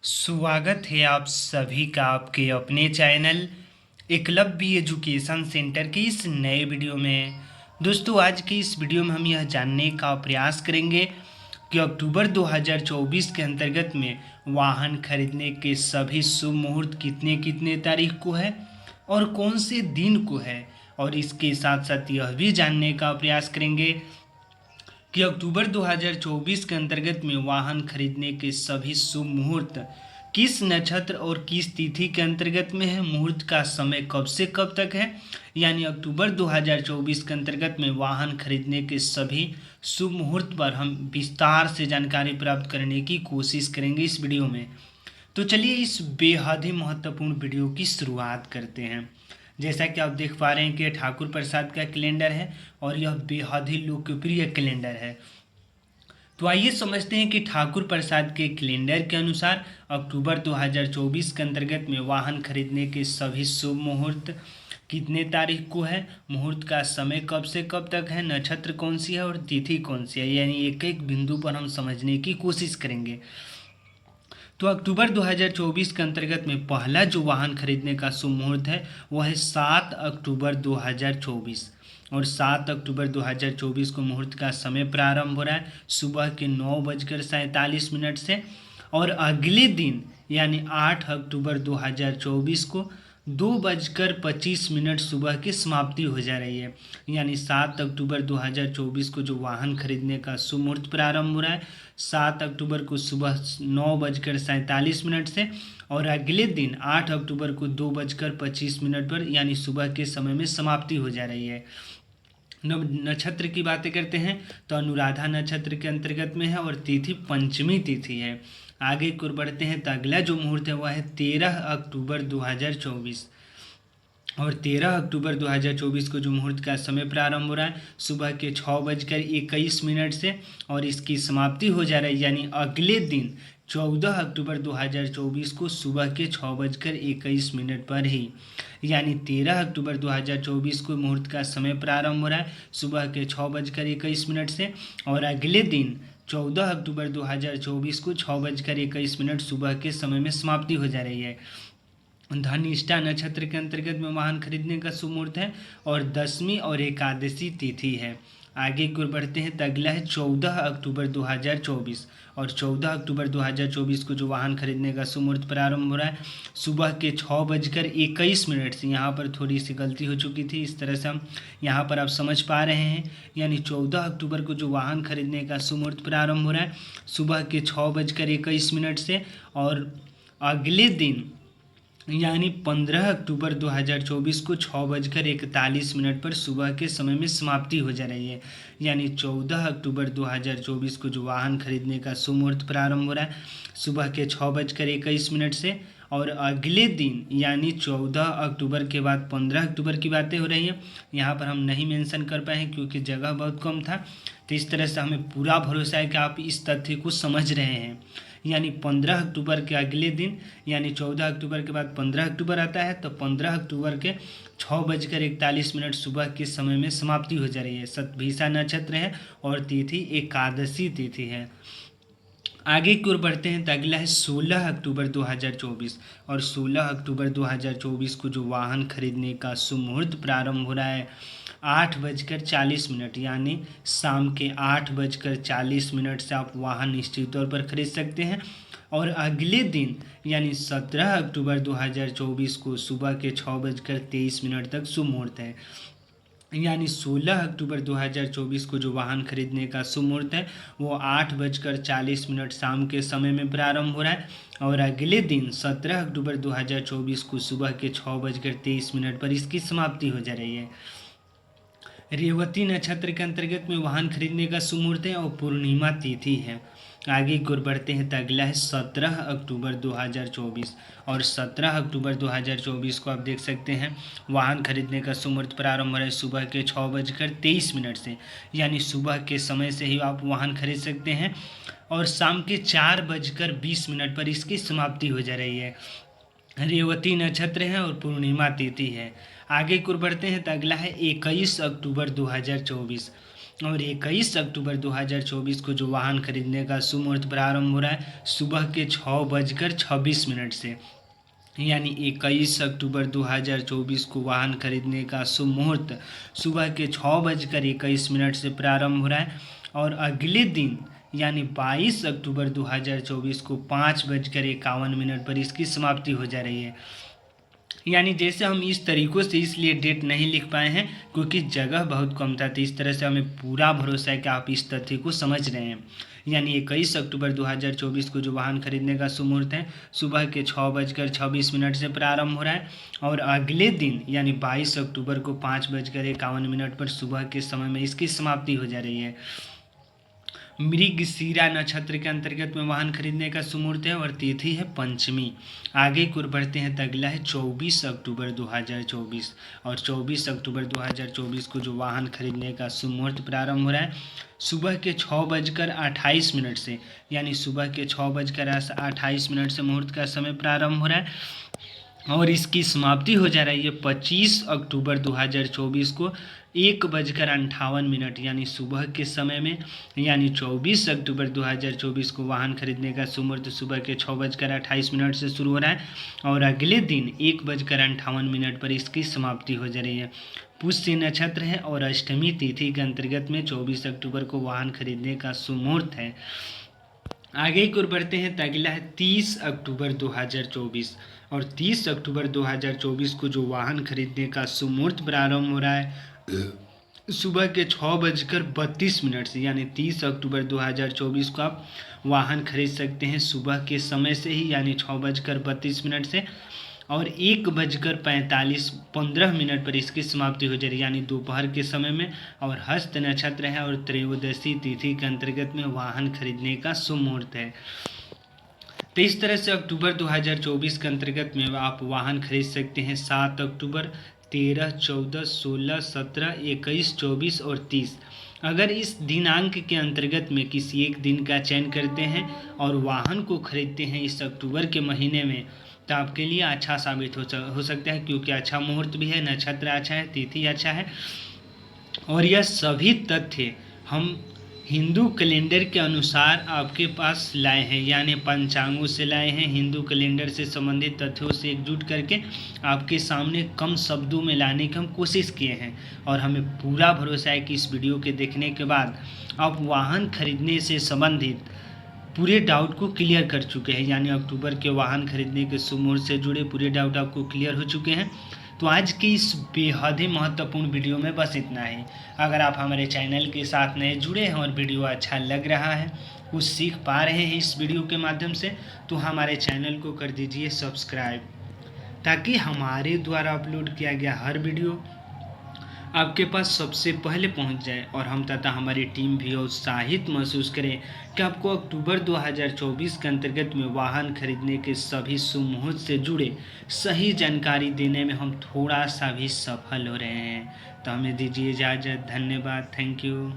स्वागत है आप सभी का आपके अपने चैनल एकलव्य एजुकेशन सेंटर के इस नए वीडियो में। दोस्तों, आज की इस वीडियो में हम यह जानने का प्रयास करेंगे कि अक्टूबर 2024 के अंतर्गत में वाहन खरीदने के सभी शुभ मुहूर्त कितने कितने तारीख को है और कौन से दिन को है, और इसके साथ साथ यह भी जानने का प्रयास करेंगे कि अक्टूबर 2024 के अंतर्गत में वाहन खरीदने के सभी शुभ मुहूर्त किस नक्षत्र और किस तिथि के अंतर्गत में है, मुहूर्त का समय कब से कब तक है। यानी अक्टूबर 2024 के अंतर्गत में वाहन खरीदने के सभी शुभ मुहूर्त पर हम विस्तार से जानकारी प्राप्त करने की कोशिश करेंगे इस वीडियो में। तो चलिए इस बेहद ही महत्वपूर्ण वीडियो की शुरुआत करते हैं। जैसा कि आप देख पा रहे हैं कि यह ठाकुर प्रसाद का कैलेंडर है और यह बेहद ही लोकप्रिय कैलेंडर है। तो आइए समझते हैं कि ठाकुर प्रसाद के कैलेंडर के अनुसार अक्टूबर 2024 के अंतर्गत में वाहन खरीदने के सभी शुभ मुहूर्त कितने तारीख को है, मुहूर्त का समय कब से कब तक है, नक्षत्र कौन सी है और तिथि कौन सी है। यानी एक एक बिंदु पर हम समझने की कोशिश करेंगे। तो अक्टूबर 2024 के अंतर्गत में पहला जो वाहन खरीदने का शुभ मुहूर्त है वह है 7 अक्टूबर 2024। और 7 अक्टूबर 2024 को मुहूर्त का समय प्रारंभ हो रहा है सुबह के 9:47 से, और अगले दिन यानी 8 अक्टूबर 2024 को 2:25 सुबह की समाप्ति हो जा रही है। यानी 7 अक्टूबर 2024 को जो वाहन खरीदने का शुभ मुहूर्त प्रारंभ हो रहा है 7 अक्टूबर को सुबह 9:47 से, और अगले दिन 8 अक्टूबर को 2:25 पर यानी सुबह के समय में समाप्ति हो जा रही है। नक्षत्र की बातें करते हैं तो अनुराधा नक्षत्र के अंतर्गत में है और तिथि पंचमी तिथि है। आगे की ओर बढ़ते हैं तो अगला जो मुहूर्त है वह है 13 अक्टूबर 2024। और 13 अक्टूबर 2024 को जो मुहूर्त का समय प्रारंभ हो रहा है सुबह के 6:21 से, और इसकी समाप्ति हो जा रही है यानी अगले दिन 14 अक्टूबर 2024 को सुबह के 6:21 पर ही। यानी 13 अक्टूबर 2024 को मुहूर्त का समय प्रारंभ हो रहा है सुबह के 6:21 से, और अगले दिन 14 अक्टूबर 2024 को 6:21 सुबह के समय में समाप्ति हो जा रही है। धनिष्ठा नक्षत्र के अंतर्गत में वाहन खरीदने का शुभ मुहूर्त है और 10वीं और एकादशी तिथि है। आगे की ओर बढ़ते हैं तो अगला है 14 अक्टूबर 2024। और 14 अक्टूबर 2024 को जो वाहन खरीदने का शुभ मुहूर्त प्रारंभ हो रहा है सुबह के 6:21 से। यहाँ पर थोड़ी सी गलती हो चुकी थी, इस तरह से हम यहाँ पर आप समझ पा रहे हैं। यानी 14 अक्टूबर को जो वाहन खरीदने का शुभ मुहूर्त प्रारंभ हो रहा है सुबह के 6:21 से, और अगले दिन यानी 15 अक्टूबर 2024 को 6:41 पर सुबह के समय में समाप्ति हो जा रही है। यानी 14 अक्टूबर 2024 को जो वाहन खरीदने का शुभ मुहूर्त प्रारंभ हो रहा है सुबह के 6:21 से, और अगले दिन यानी 14 अक्टूबर के बाद 15 अक्टूबर की बातें हो रही हैं। यहाँ पर हम नहीं मेंशन कर पाए हैं क्योंकि जगह बहुत कम था। तो इस तरह से हमें पूरा भरोसा है कि आप इस तथ्य को समझ रहे हैं। यानी 15 अक्टूबर के अगले दिन यानी 14 अक्टूबर के बाद 15 अक्टूबर आता है, तो 15 अक्टूबर के 6:41 सुबह के समय में समाप्ति हो जा रही है। शतभिषा नक्षत्र है और तिथि एकादशी तिथि है। आगे की ओर बढ़ते हैं तो अगला है 16 अक्टूबर 2024। और 16 अक्टूबर 2024 को जो वाहन खरीदने का शुभ मुहूर्त प्रारंभ हो रहा है 8:40 यानी शाम के 8:40 से आप वाहन निश्चित तौर पर खरीद सकते हैं। और अगले दिन यानी 17 अक्टूबर 2024 को सुबह के 6:23 तक शुभ मुहूर्त है। यानी 16 अक्टूबर 2024 को जो वाहन खरीदने का शुभ मुहूर्त है वो 8:40 शाम के समय में प्रारंभ हो रहा है, और अगले दिन 17 अक्टूबर 2024 को सुबह के 6:23 पर इसकी समाप्ति हो जा रही है। रेवती नक्षत्र के अंतर्गत में वाहन खरीदने का शुभ मुहूर्त है और पूर्णिमा तिथि है। आगे की ओर बढ़ते हैं तो अगला है 17 अक्टूबर 2024। और 17 अक्टूबर 2024 को आप देख सकते हैं वाहन खरीदने का शुभ मुहूर्त प्रारंभ हो रहा है सुबह के 6:23 से। यानी सुबह के समय से ही आप वाहन खरीद सकते हैं, और शाम के 4:20 पर इसकी समाप्ति हो जा रही है। रेवती नक्षत्र है और पूर्णिमा तिथि है। आगे की ओर बढ़ते हैं तो अगला है 21 अक्टूबर 2024। और 21 अक्टूबर 2024 को जो वाहन खरीदने का शुभ मुहूर्त प्रारंभ हो रहा है सुबह के 6:26 से। यानी 21 अक्टूबर 2024 को वाहन खरीदने का शुभ मुहूर्त सुबह के 6:21 से प्रारंभ हो रहा है और अगले दिन यानी 22 अक्टूबर 2024 को 5:51 पर इसकी समाप्ति हो जा रही है। यानी जैसे हम इस तरीक़ों से इसलिए डेट नहीं लिख पाए हैं क्योंकि जगह बहुत कम था, तो इस तरह से हमें पूरा भरोसा है कि आप इस तथ्य को समझ रहे हैं। यानी 21 अक्टूबर 2024 को जो वाहन खरीदने का शुभ मुहूर्त है सुबह के 6:26 से प्रारंभ हो रहा है और अगले दिन यानी 22 अक्टूबर को 5:51 पर सुबह के समय में इसकी समाप्ति हो जा रही है। मृगशिरा नक्षत्र के अंतर्गत में वाहन खरीदने का शुभ मुहूर्त है और तिथि है पंचमी। आगे की ओर बढ़ते हैं तो अगला है 24 अक्टूबर 2024 और 24 अक्टूबर 2024 को जो वाहन खरीदने का शुभ मुहूर्त प्रारंभ हो रहा है सुबह के 6:28 से। यानी सुबह के 6:28 से मुहूर्त का समय प्रारंभ हो रहा है और इसकी समाप्ति हो जा रही है 25 अक्टूबर 2024 को 1:58 यानी सुबह के समय में। यानी 24 अक्टूबर 2024 को वाहन खरीदने का शुभ मुहूर्त सुबह के 6:28 से शुरू हो रहा है और अगले दिन 1:58 पर इसकी समाप्ति हो जा रही है। पुष्य नक्षत्र है और अष्टमी तिथि के अंतर्गत में 24 अक्टूबर को वाहन खरीदने का शुभ मुहूर्त है। आगे की ओर बढ़ते हैं तो अगला है 30 अक्टूबर 2024 और 30 अक्टूबर 2024 को जो वाहन खरीदने का शुभ मुहूर्त प्रारंभ हो रहा है सुबह के 6:32 से। यानी 30 अक्टूबर 2024 को आप वाहन खरीद सकते हैं सुबह के समय से ही यानी 6:32 से और 1:45 पर इसकी समाप्ति हो जाएगी यानी दोपहर के समय में। और हस्त नक्षत्र है और त्रयोदशी तिथि के अंतर्गत में वाहन खरीदने का शुभ मुहूर्त है। तो इस तरह से अक्टूबर 2024 के अंतर्गत में आप वाहन खरीद सकते हैं 7 अक्टूबर, 13, 14, 16, 17, 21, 24 और 30। अगर इस दिनांक के अंतर्गत में किसी एक दिन का चयन करते हैं और वाहन को खरीदते हैं इस अक्टूबर के महीने में तो आपके लिए अच्छा साबित हो सकता है क्योंकि अच्छा मुहूर्त भी है, नक्षत्र अच्छा है, तिथि अच्छा है। और यह सभी तथ्य हम हिंदू कैलेंडर के अनुसार आपके पास लाए हैं यानी पंचांगों से लाए हैं, हिंदू कैलेंडर से संबंधित तथ्यों से एकजुट करके आपके सामने कम शब्दों में लाने की हम कोशिश किए हैं। और हमें पूरा भरोसा है कि इस वीडियो के देखने के बाद आप वाहन खरीदने से संबंधित पूरे डाउट को क्लियर कर चुके हैं। यानी अक्टूबर के वाहन खरीदने के शुभ मुहूर्त से जुड़े पूरे डाउट आपको क्लियर हो चुके हैं। तो आज की इस बेहद ही महत्वपूर्ण वीडियो में बस इतना ही। अगर आप हमारे चैनल के साथ नए जुड़े हैं और वीडियो अच्छा लग रहा है, कुछ सीख पा रहे हैं इस वीडियो के माध्यम से, तो हमारे चैनल को कर दीजिए सब्सक्राइब ताकि हमारे द्वारा अपलोड किया गया हर वीडियो आपके पास सबसे पहले पहुंच जाए और हम तथा हमारी टीम भी उत्साहित महसूस करें कि आपको अक्टूबर 2024 के अंतर्गत में वाहन खरीदने के सभी शुभ मुहूर्त से जुड़े सही जानकारी देने में हम थोड़ा सा भी सफल हो रहे हैं। तो हमें दीजिए इजाज़त। धन्यवाद। Thank you.